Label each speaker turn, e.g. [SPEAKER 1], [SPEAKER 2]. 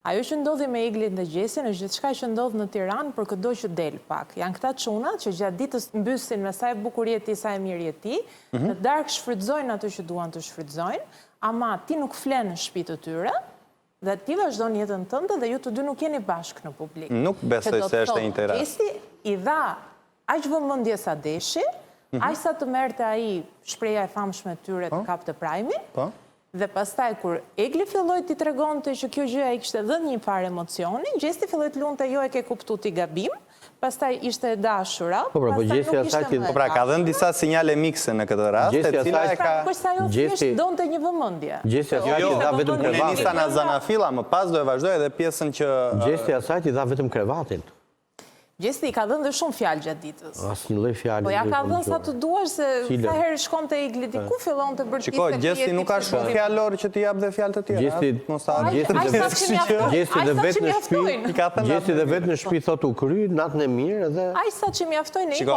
[SPEAKER 1] Ajo që ndodhi me Iglin dhe Gjesin është gjithçka që ndodh në Tiranë për këdo që del pak. Janë këta çuna që gjatë ditës mbysin me sa e bukur je ti, sa e mirë je ti, në darkë shfrytëzojnë ato që duan të shfrytëzojnë, ama ti nuk flen në shtëpitë të tyre, dhe ti vazhdon jetën tënde dhe ju të dy nuk jeni bashkë në publik.
[SPEAKER 2] Nuk besoj se është e interes.
[SPEAKER 1] Gjesi i dha aq vëmendje sa deshi, aq sa të merrte ai shpreha e famshme e tyre të kapte prajmin. Dhe pastaj kur Egli filloi t'i tregonte që kjo gjë ai kishte dhënë një farë emocioni, Gjesti filloi të lunte jo e ke kuptuar ti gabim, pastaj ishte e dashura, pastaj nuk ishte.
[SPEAKER 2] Po pra ka dhënë disa sinjale mikse në këtë rast, e cila e ka
[SPEAKER 1] Kurse ajo thjesht donte një vëmendje.
[SPEAKER 3] Gjesti asaj i dha vetëm
[SPEAKER 2] Unë
[SPEAKER 3] krevatin.
[SPEAKER 2] nisa na zanafilla, më pas do e vazhdoj edhe pjesën që
[SPEAKER 3] Gjesti asaj i dha vetëm krevatin.
[SPEAKER 1] Gjesti i ka dhënë dhe shumë fjalë gjatë ditës.
[SPEAKER 3] Asnjë lloj fjale.
[SPEAKER 1] Po ja ka dhënë sa të duash se sa herë shkonte Igli diku fillonte bërtiste.
[SPEAKER 2] Shiko, Gjesti nuk ka shumë fjalor që t'i jap dhe fjalë të tjera.
[SPEAKER 3] Gjesti dhe vetë në shtëpi thotë u kry natën e mirë edhe
[SPEAKER 1] ai sa që mjaftojnë.
[SPEAKER 2] Shiko,